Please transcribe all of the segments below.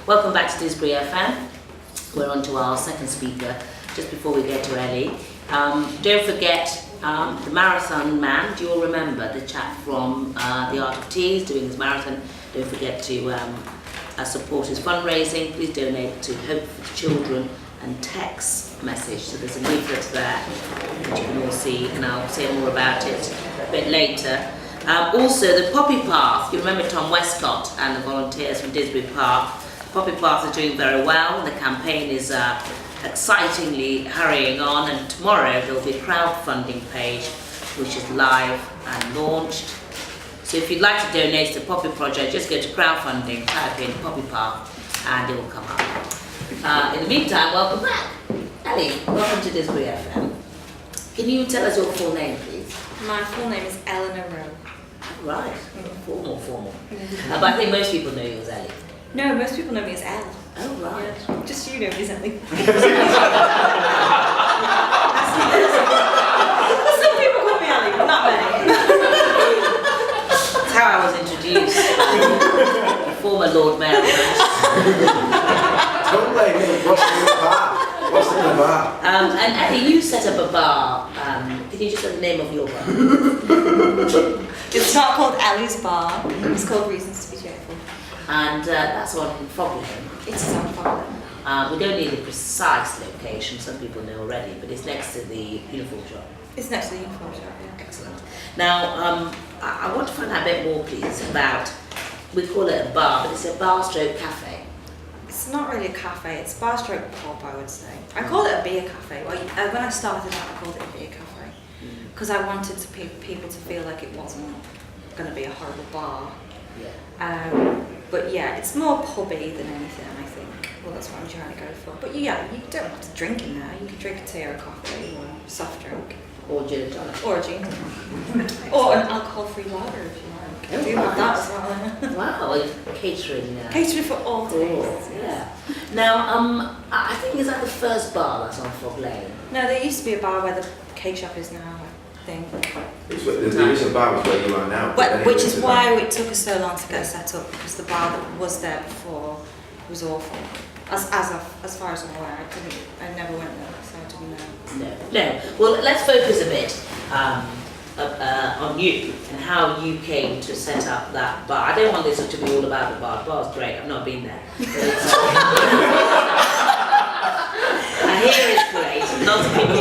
Welcome back to Didsbury FM. We're on to our second speaker just before we get to Elle. Don't forget the marathon man. Do you all remember the chap from the Art of Tea is doing his marathon? Don't forget to support his fundraising. Please donate to Hope for Children and text message. So there's a leaflet there that you can all see, and I'll say more about it a bit later. Also, the Poppy Path. You remember Tom Westcott and the volunteers from Didsbury Park. The Poppy Path is doing very well, and the campaign is excitingly hurrying on. And tomorrow there will be a crowdfunding page which is live and launched. So if you'd like to donate to the Poppy Project, just go to crowdfunding, type in Poppy Path, and it will come up. In the meantime, welcome back. Elle, welcome to Didsbury FM. Can you tell us your full name, please? My full name is Elle. Right, formal. But I think most people know you as Elle. No, most people know me as Elle. Oh, right. Yeah. Just you know me as Elle. Some people call me Elle, but not many. That's how I was introduced. Former Lord Mayor. Don't blame me, what's in the bar? And Elle, you set up a bar. Can you just say the name of your bar? It's not called Ellie's Bar, it's called Reasons to be Cheerful. And that's on Fogland. It's on Fogland. We don't need a precise location, some people know already, but it's next to the uniform shop. It's next to the uniform shop, yeah. Excellent. Now, I want to find out a bit more, please, about, we call it a bar, but it's a bar stroke cafe. It's not really a cafe, it's bar stroke pub, I would say. I call it a beer cafe. Well, when I started out, I called it a beer cafe. Because I wanted people to feel like it wasn't going to be a horrible bar. Yeah. But yeah, it's more pubby than anything, I think. Well, that's what I'm trying to go for. But yeah, you don't have to drink in there. You can drink a tea or a coffee or a soft drink. Or gin and tonic. Or a gin. Or an alcohol-free lager if you like. Oh, do have that as well. Wow, catering. Catering for all tastes. Yeah. Now, I think, is that the first bar that's on Fog Lane? No, there used to be a bar where the cake shop is now, I think. There is a bar where you are now. Which is why it took us so long to get set up, because the bar that was there before was awful. As far as I'm aware, I never went there, so I didn't know. No. Well, let's focus a bit on you and how you came to set up that bar. I don't want this to be all about the bar. The bar's great. I've not been there. I hear it's great. Lots of people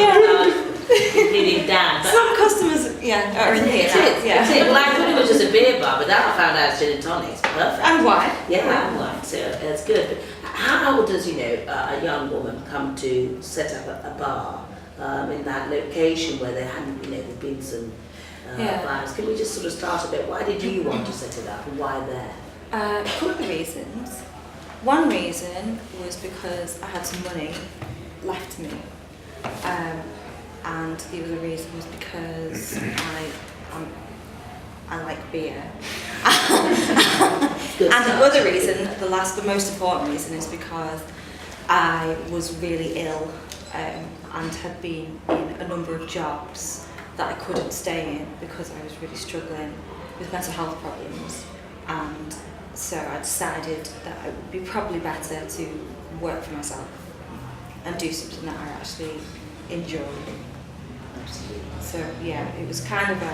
including Dan. But some customers, are in here now. Yeah. Well, I thought it was just a beer bar, but then I found out it's gin and tonic. It's perfect. And wine. Yeah, and wine. So it's good. But how does a young woman come to set up a bar in that location where there hadn't, there'd been some vibes? Can we just sort of start a bit? Why did you want to set it up, and why there? A couple of reasons. One reason was because I had some money left to me. And the other reason was because I like beer. And the other reason, the last but most important reason, is because I was really ill and had been in a number of jobs that I couldn't stay in because I was really struggling with mental health problems. And so I decided that it would be probably better to work for myself and do something that I actually enjoy. Absolutely. So yeah, it was kind of a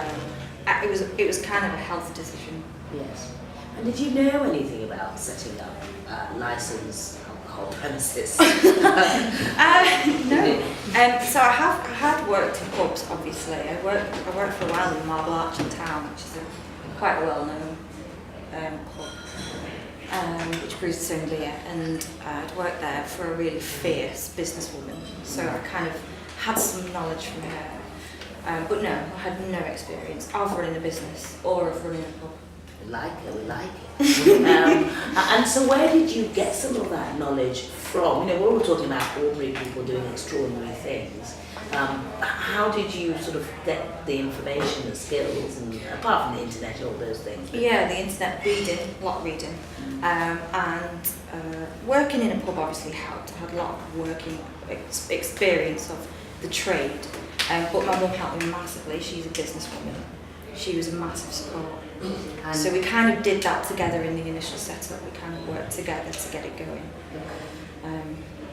health decision. Yes. And did you know anything about setting up licensed alcohol premises? No. So I had worked in pubs. Obviously, I worked for a while in Marble Arch in town, which is quite a well-known pub, which brews its own beer, and I'd worked there for a really fierce businesswoman. So I kind of had some knowledge from her. But no, I had no experience of running a business or of running a pub. We like it. And so where did you get some of that knowledge from? We're all talking about ordinary people doing extraordinary things. How did you sort of get the information, the skills, and apart from the internet, all those things? Yeah, the internet, reading, a lot of reading. And working in a pub obviously helped. I had a lot of working experience of the trade. But my mum helped me massively. She's a businesswoman. she was a massive support. And So we kind of did that together in the initial setup. We kind of worked together to get it going.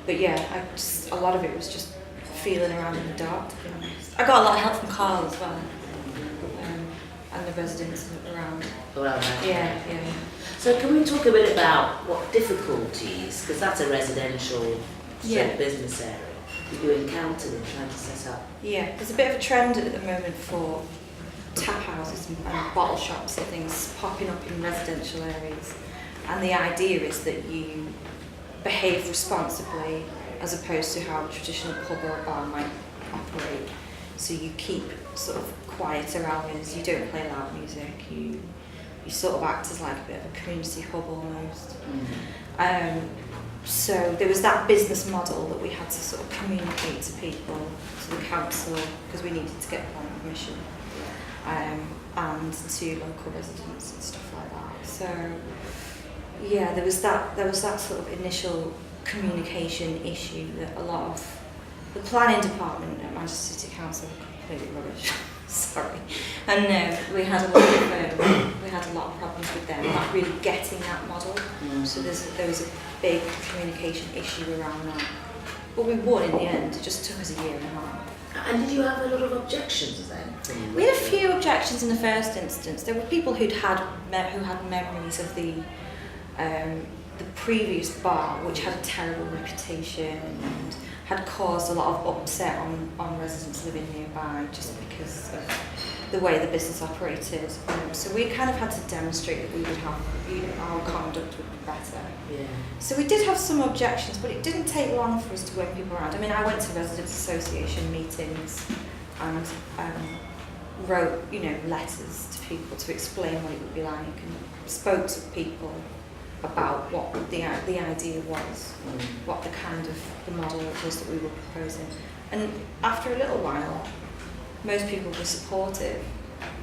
But yeah, a lot of it was just feeling around in the dark, to be honest. I got a lot of help from Carl as well, and the residents around. Yeah. So can we talk a bit about what difficulties, because that's a residential business area, you encountered in trying to set up? Yeah, there's a bit of a trend at the moment for tap houses and bottle shops and things popping up in residential areas, and the idea is that you behave responsibly as opposed to how a traditional pub or a bar might operate. So you keep sort of quieter hours, you don't play loud music, you sort of act as like a bit of a community hub almost. So there was that business model that we had to sort of communicate to people, to the council, because we needed to get planning permission, and to local residents and stuff like that. So yeah, there was that sort of initial communication issue that a lot of the planning department at Manchester City Council were completely rubbish. Sorry, and we had a lot of problems with them not really getting that model. So there was a big communication issue around that. But we won in the end. It just took us a year and a half. And did you have a lot of objections then? We had a few objections in the first instance. There were people who had memories of the previous bar, which had a terrible reputation and had caused a lot of upset on residents living nearby just because of the way the business operated. So we kind of had to demonstrate that we would have, our conduct would be better. Yeah. So we did have some objections, but it didn't take long for us to win people around. I mean, I went to Residents Association meetings and wrote, letters to people to explain what it would be like, and spoke to people about what the idea was, what the kind of the model was that we were proposing. And after a little while, most people were supportive.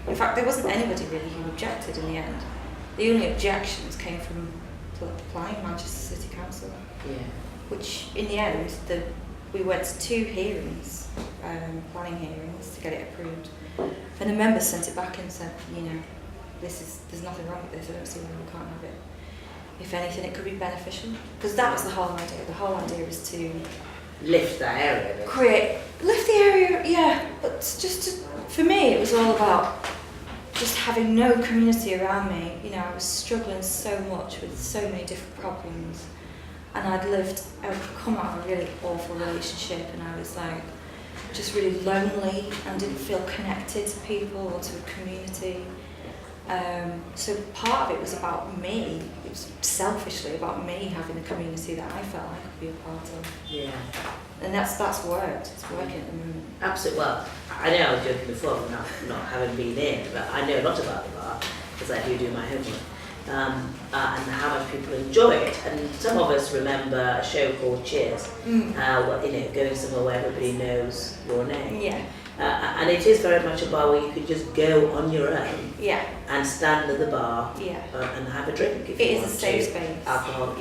In fact, there wasn't anybody really who objected in the end. The only objections came from the planning Manchester City Council, which in the end, we went to 2 hearings, planning hearings, to get it approved. And the members sent it back and said, there's nothing wrong with this, I don't see why we can't have it. If anything, it could be beneficial. Because that was the whole idea. The whole idea is to lift that area. Lift the area, yeah. But for me, it was all about just having no community around me. I was struggling so much with so many different problems. And I'd come out of a really awful relationship, and I was like, just really lonely and didn't feel connected to people or to a community. So part of it was about me. It was selfishly about me having a community that I felt I could be a part of. Yeah. And that's worked. It's working at the moment. Absolutely. Well, I know I was joking before, not having been in, but I know a lot about the bar because I do my homework, and how much people enjoy it. And some of us remember a show called Cheers. Going somewhere where everybody knows your name. Yeah. And it is very much a bar where you could just go on your own and stand at the bar and have a drink if you want to. It is a safe space. Alcohol,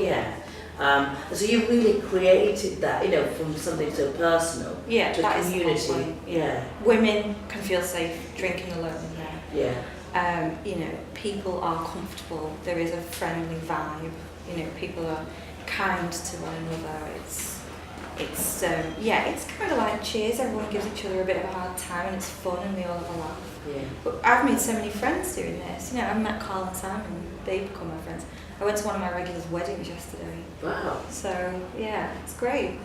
so you really created that, from something so personal to a community. Women can feel safe drinking alone in there. Yeah. People are comfortable. There is a friendly vibe. People are kind to one another. It's kind of like Cheers. Everyone gives each other a bit of a hard time, and it's fun, and we all have a laugh. Yeah. But I've made so many friends doing this. I've met Carl and Simon. They become my friends. I went to one of my regulars' weddings yesterday. Wow. So yeah, it's great.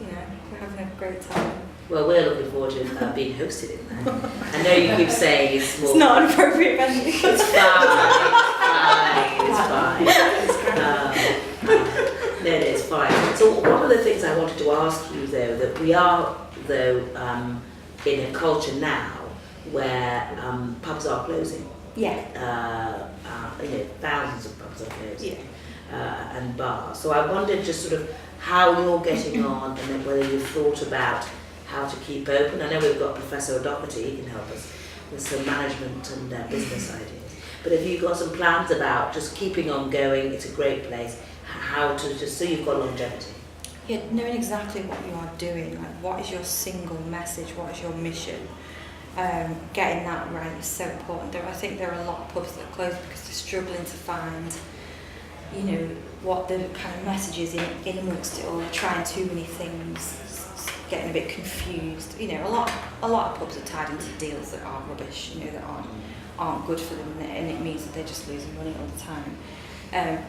We're having a great time. Well, we're looking forward to being hosted in there. I know you keep saying it's more. It's not an appropriate venue. It's fine. No, it's fine. So one of the things I wanted to ask you, though, that we are, in a culture now where pubs are closing. Yeah. Thousands of pubs are closing. Yeah. And bars. So I wondered just sort of how you're getting on, and then whether you've thought about how to keep open. I know we've got Professor O'Doherty, he can help us with some management and business ideas. But have you got some plans about just keeping on going? It's a great place. How to just so you've got longevity. Yeah, knowing exactly what you are doing, like what is your single message, what is your mission, getting that right is so important. I think there are a lot of pubs that are closed because they're struggling to find, you know, what the kind of message is in amongst it all. They're trying too many things, getting a bit confused. You know, a lot of pubs are tied into deals that are rubbish, you know, that aren't good for them, and it means that they're just losing money all the time.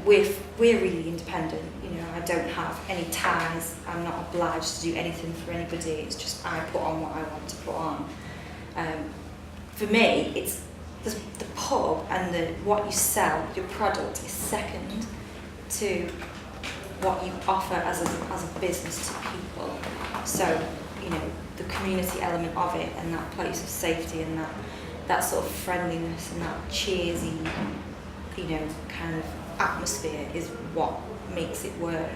We're really independent, you know, I don't have any ties, I'm not obliged to do anything for anybody, it's just I put on what I want to put on. For me, it's the pub and what you sell, your product, is second to what you offer as a business to people. So, you know, the community element of it and that place of safety and that sort of friendliness and that cheersy, you know, kind of atmosphere is what makes it work,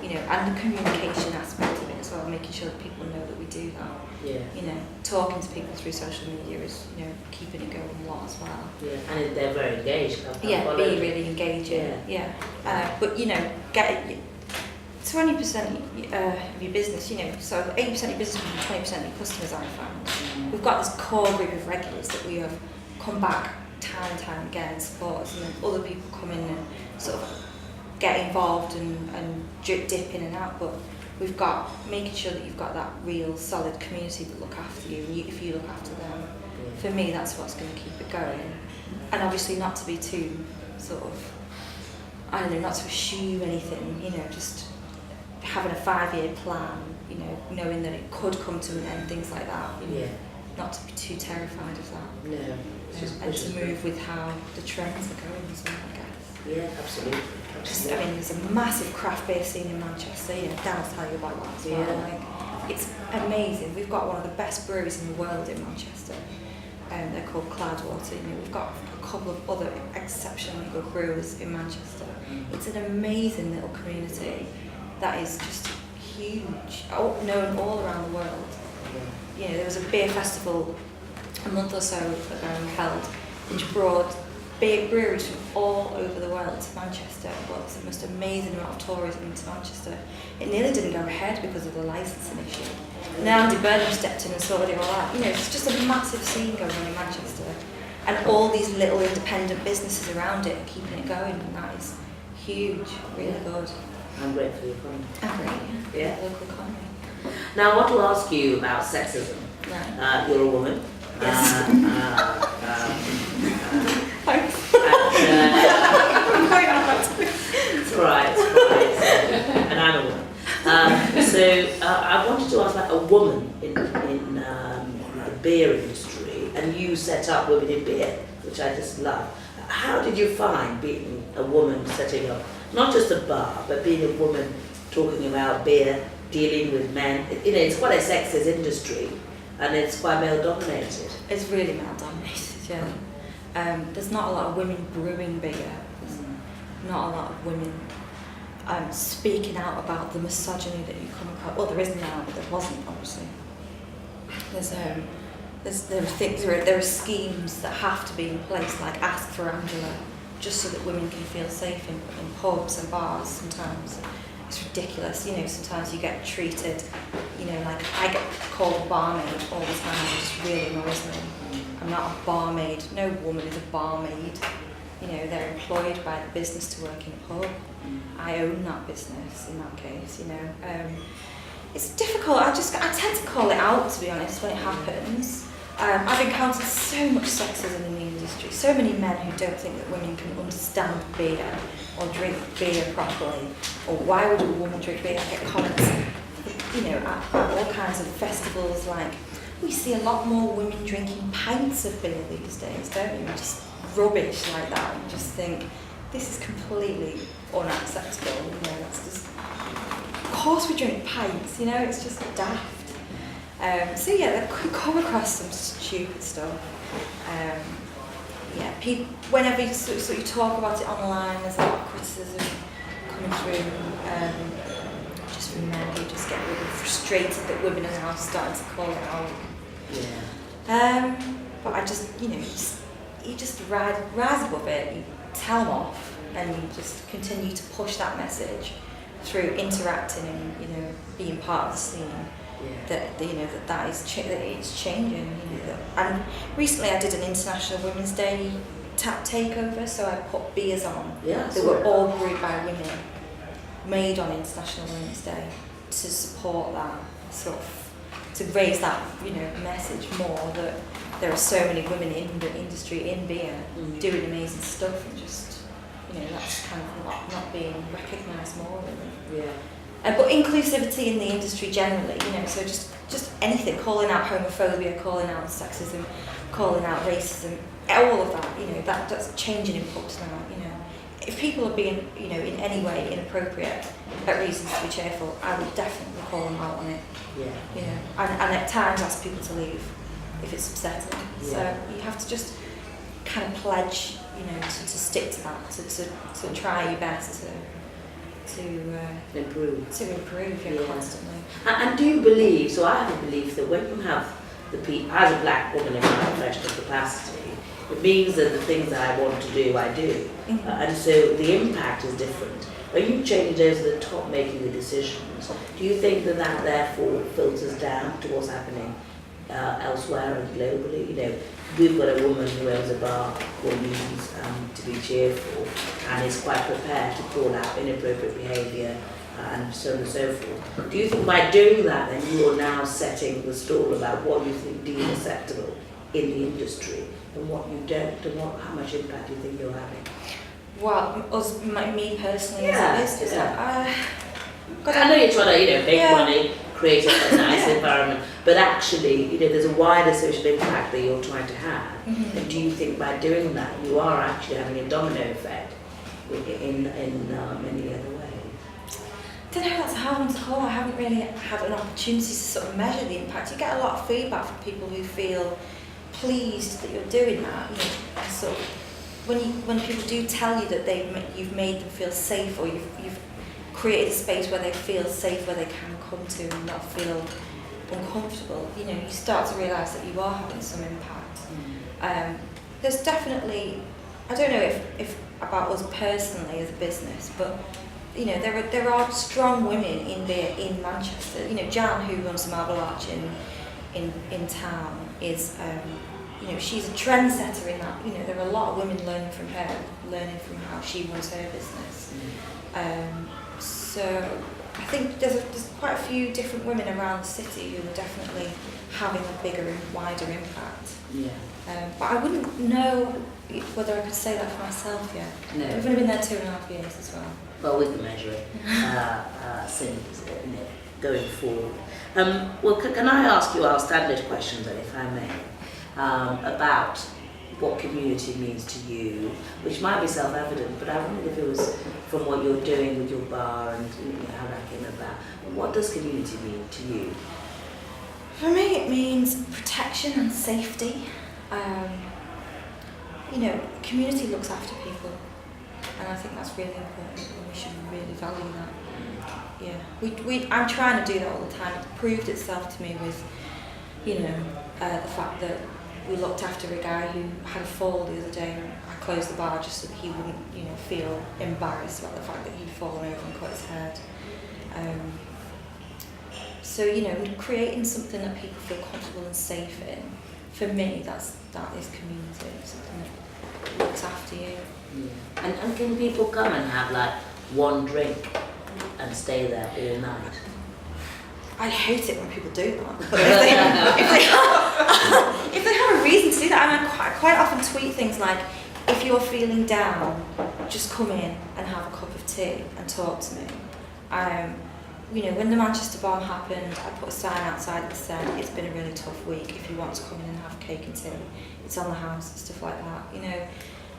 you know, and the communication aspect of it as well, making sure that people know that we do that. Yeah. You know, talking to people through social media is, you know, keeping it going a lot as well. Yeah, and they're very engaged. Yeah, be really engaging. Yeah. But, you know, get 20% of your business, you know, so 80% of your business and 20% of your customers, I found. We've got this core group of regulars that we have come back time and time again and support us, and then other people come in and sort of get involved and dip in and out, but we've got making sure that you've got that real solid community that look after you, and if you look after them, for me that's what's going to keep it going. And obviously not to be too sort of, I don't know, not to assume anything, you know, just having a 5-year plan, you know, knowing that it could come to an end, things like that, you know, not to be too terrified of that. No. And to move with how the trends are going as well, I guess. Yeah, absolutely. Just, I mean, there's a massive craft beer scene in Manchester, you know, Dan will tell you about that as well. Yeah. Like, it's amazing. We've got one of the best breweries in the world in Manchester. They're called Cloudwater. You know, we've got a couple of other exceptionally good brewers in Manchester. It's an amazing little community that is just huge, known all around the world. You know, there was a beer festival a month or so ago held, which brought big breweries from all over the world to Manchester. It was the most amazing amount of tourism into Manchester. It nearly didn't go ahead because of the licensing issue. Now Didsbury stepped in and sorted it all out. You know, it's just a massive scene going on in Manchester, and all these little independent businesses around it are keeping it going, and that is huge, really good. I'm grateful for your comment. And great, Yeah. local economy. Now, I want to ask you about sexism. Right. You're a woman. Yes. Thanks. It's all right, and I'm a woman. So I wanted to ask about a woman in the beer industry, and you set up Women in Beer, which I just love. How did you find being a woman setting up, not just a bar, but being a woman talking about beer, dealing with men? You know, it's quite a sexist industry, and it's quite male dominated. It's really male dominated, yeah. There's not a lot of women brewing beer. There's not a lot of women speaking out about the misogyny that you come across. Well, there is now, but there wasn't, obviously. There are schemes that have to be in place, like Ask for Angela, just so that women can feel safe in pubs and bars sometimes. It's ridiculous, you know, sometimes you get treated, you know, like I get called barmaid all the time, it just really annoys me. I'm not a barmaid, no woman is a barmaid. You know, they're employed by the business to work in a pub. I own that business in that case, you know. It's difficult, I tend to call it out, to be honest, when it happens. I've encountered so much sexism in the industry, so many men who don't think that women can understand beer or drink beer properly, or why would a woman drink beer? I get comments, you know, at all kinds of festivals, like, we see a lot more women drinking pints of beer these days, don't you? Just rubbish like that, and just think, this is completely unacceptable, you know, that's just, of course we drink pints, you know, it's just daft. So yeah, they could come across some stupid stuff. Yeah, whenever you talk about it online, there's a lot of criticism coming through, just from men who just get really frustrated that women are now starting to call it out. Yeah. But I just, you know, you just rise above it, you tell them off, and you just continue to push that message through interacting and, you know, being part of the scene. that that is that it's changing. And recently I did an International Women's Day tap takeover, so I put beers on. Yeah, They were all brewed by women, made on International Women's Day, to support that to raise that message more, that there are so many women in the industry, in beer, doing amazing stuff, and just that's kind of not being recognised more, really. Yeah. But inclusivity in the industry generally, so just anything, calling out homophobia, calling out sexism, calling out racism, all of that, that's changing in pubs now. If people are being, in any way inappropriate at reasons to be cheerful, I would definitely call them out on it. Yeah. And at times ask people to leave if it's upsetting. Yeah. So you have to just kind of pledge, to stick to that, to try your best to improve, constantly. And do you believe? So I have a belief that when you have the people, as a black woman in my professional capacity, it means that the things that I want to do, I do. And so the impact is different. When you change those at the top making the decisions, do you think that therefore filters down to what's happening elsewhere and globally? We've got a woman who owns a bar called News to be cheerful and is quite prepared to call out inappropriate behaviour and so on and so forth. Do you think by doing that then you are now setting the stall about what you think deemed acceptable in the industry and what you don't, and how much impact do you think you're having? Well, me personally, Yeah, as a business, I know you're trying to, make money, create a nice environment, but actually, there's a wider social impact that you're trying to have. And do you think by doing that, you are actually having a domino effect in many other ways? I don't know, that's a hard one to call. I haven't really had an opportunity to sort of measure the impact. You get a lot of feedback from people who feel pleased that you're doing that. And sort of, when people do tell you that you've made them feel safe, or you've created a space where they feel safe, where they can come to and not feel uncomfortable, you start to realise that you are having some impact. There's definitely, I don't know if about us personally as a business, but there are strong women in Manchester. Jan, who runs the Marble Arch in town, is she's a trendsetter in that. There are a lot of women learning from her, learning from how she runs her business. So I think there's quite a few different women around the city who are definitely having a bigger and wider impact. But I wouldn't know whether I could say that for myself yet. No. We've only been there 2.5 years as well. Well, we can measure it going forward. Well, can I ask you our standard questions then, if I may, about what community means to you, which might be self-evident, but I wonder if it was from what you're doing with your bar and how that came about. What does community mean to you? For me, it means protection and safety. Community looks after people, and I think that's really important, and we should really value that. I'm trying to do that all the time. It's proved itself to me with, the fact that we looked after a guy who had a fall the other day, and I closed the bar just so that he wouldn't, feel embarrassed about the fact that he'd fallen over and cut his head. So, creating something that people feel comfortable and safe in, for me, that is community, something that looks after you. Yeah. And can people come and have like one drink and stay there all night? I hate it when people do that. But if they have a reason to do that, I quite often tweet things like, if you're feeling down, just come in and have a cup of tea and talk to me. When the Manchester bomb happened, I put a sign outside that said, it's been a really tough week. If you want to come in and have cake and tea, it's on the house and stuff like that.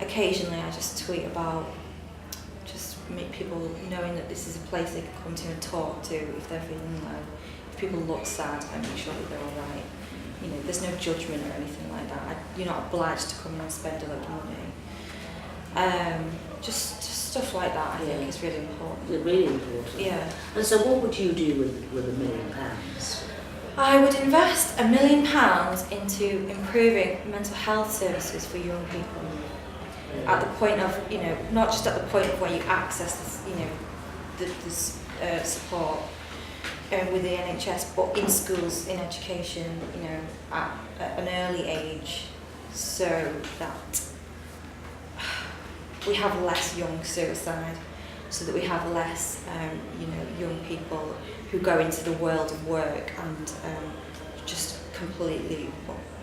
Occasionally I just tweet about just make people knowing that this is a place they can come to and talk to if they're feeling low. If people look sad, I make sure that they're all right. There's no judgment or anything like that. You're not obliged to come in and spend a lot of money. Just stuff like that, I think is really important. It's really important. Yeah. And so what would you do with £1 million? I would invest £1 million into improving mental health services for young people. At the point of, not just at the point of where you access this, this support, with the NHS, but in schools, in education, you know, at an early age, so that we have less young suicide, so that we have less, you know, young people who go into the world of work and just completely,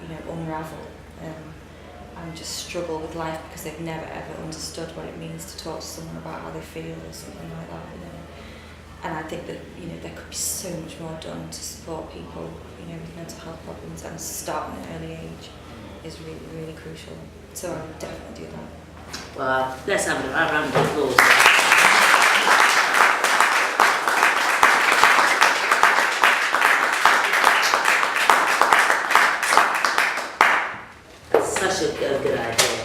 you know, unravel and just struggle with life because they've never ever understood what it means to talk to someone about how they feel or something like that, you know. And I think that, you know, there could be so much more done to support people, you know, with mental health problems, and starting at an early age is really, really crucial. So I would definitely do that. Well, let's have a round of applause. That's such a good idea.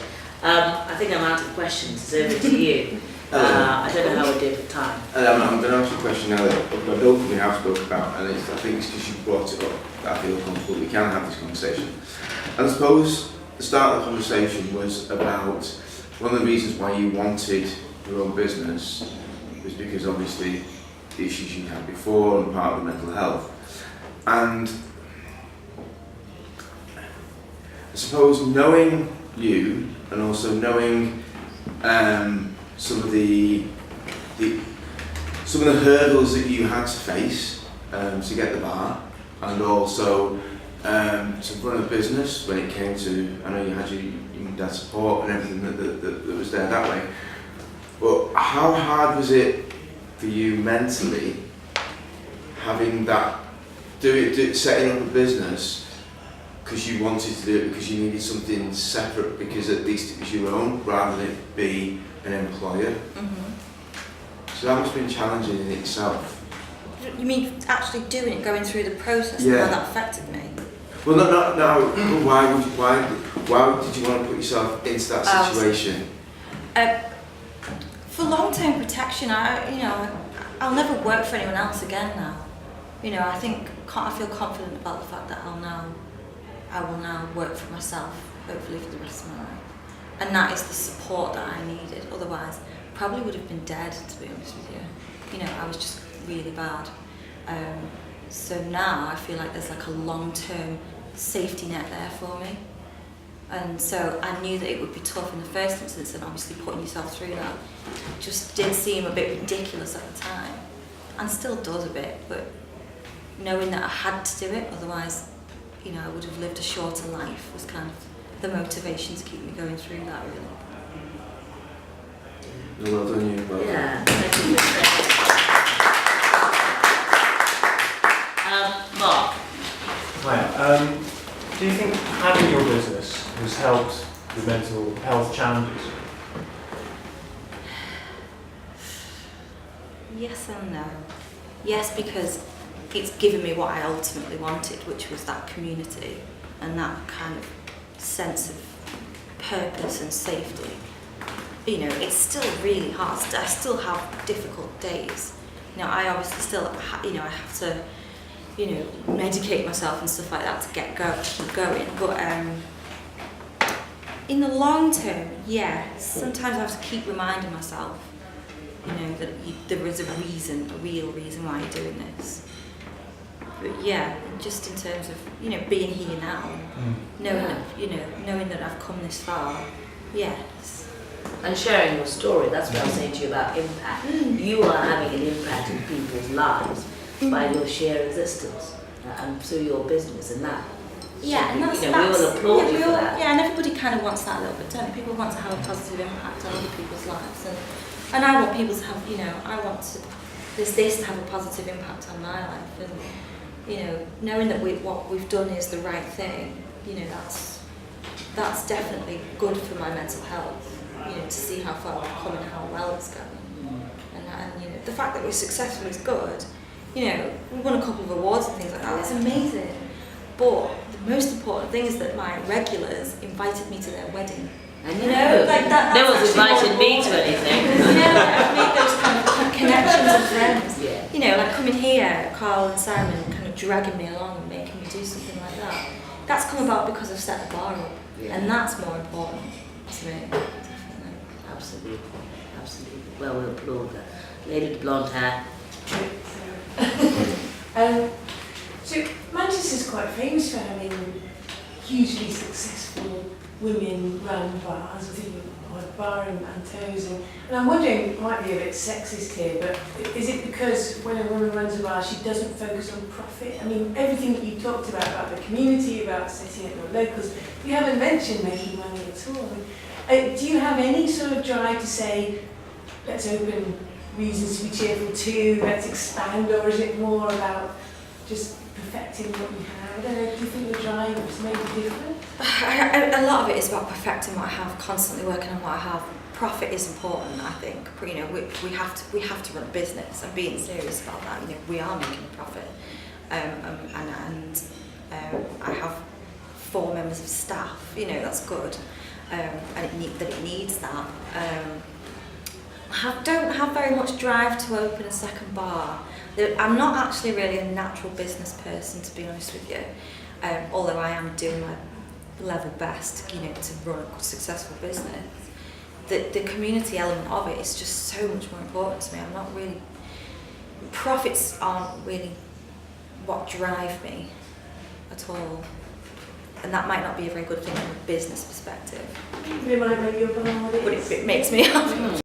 I think I'm out of questions. It's over to you. I don't know how we did with time. I'm going to ask you a question now that I don't think we have spoke about, and I think it's because you brought it up that I feel comfortable we can have this conversation. And I suppose the start of the conversation was about one of the reasons why you wanted your own business was because obviously the issues you had before and part of the mental health. And I suppose knowing you and also knowing some of the hurdles that you had to face to get the bar, and also to run a business when it came to, I know you had your dad's support and everything that was there that way, but how hard was it for you mentally having that, setting up a business because you wanted to do it because you needed something separate because at least it was your own rather than it be an employer? Mm-hmm. So that must have been challenging in itself. You mean actually doing it, going through the process, Yeah. and how that affected me? Well, no. Why did you want to put yourself into that situation? For long-term protection, I'll never work for anyone else again now. You know, I feel confident about the fact that I will now work for myself, hopefully for the rest of my life. And that is the support that I needed. Otherwise, I probably would have been dead, to be honest with you. You know, I was just really bad. So now I feel like there's like a long-term safety net there for me. And so I knew that it would be tough in the first instance, and obviously putting yourself through that just did seem a bit ridiculous at the time, and still does a bit, but knowing that I had to do it, otherwise, you know, I would have lived a shorter life was kind of the motivation to keep me going through that, really. Well done, you. Well done. Yeah, thank you. Mark. Hi. Do you think having your business has helped with mental health challenges? Yes and no. Yes, because it's given me what I ultimately wanted, which was that community and that kind of sense of purpose and safety. You know, it's still really hard. I still have difficult days. You know, I obviously still, I have to, medicate myself and stuff like that to keep going. But in the long term, yes. Sometimes I have to keep reminding myself, that there is a real reason why you're doing this. But yeah, just in terms of, being here now, knowing that I've come this far, yes. And sharing your story, that's what I was saying to you about impact. You are having an impact in people's lives by your sheer existence and through your business and that. Yeah, and that's, we will applaud you for that. Yeah, and everybody kind of wants that a little bit, don't they? People want to have a positive impact on other people's lives, and I want people to have, this to have a positive impact on my life, and knowing that what we've done is the right thing, that's definitely good for my mental health. To see how far we've come and how well it's going, and the fact that we're successful is good. We won a couple of awards and things like that. It's amazing. But the most important thing is that my regulars invited me to their wedding. I know. Like that. No one's invited me to anything. I've made those kind of connections and friends. Yeah. Like coming here, Carl and Simon kind of dragging me along and making me do something like that. That's come about because I've set the bar up, and that's more important to me. Absolutely. Well, we'll applaud that. Lady with blonde hair. So Manchester's quite famous for having hugely successful women-run bars. I think a bar in Mantos, and I'm wondering, it might be a bit sexist here, but is it because when a woman runs a bar, she doesn't focus on profit? I mean, everything that you talked about the community, about setting up your locals, you haven't mentioned making money at all. Do you have any sort of drive to say, let's open reasons to be cheerful too, let's expand, or is it more about just perfecting what you have? I don't know, do you think the drive is maybe different? A lot of it is about perfecting what I have, constantly working on what I have. Profit is important, I think. You know, we have to run a business and being serious about that. You know, we are making a profit, and I have 4 members of staff. You know, that's good, and it needs that. Don't have very much drive to open a second bar. I'm not actually really a natural business person, to be honest with you, although I am doing my level best, you know, to run a successful business. The community element of it is just so much more important to me. I'm not really, profits aren't really what drive me at all, and that might not be a very good thing from a business perspective. It might make you a bar, but it makes me happy.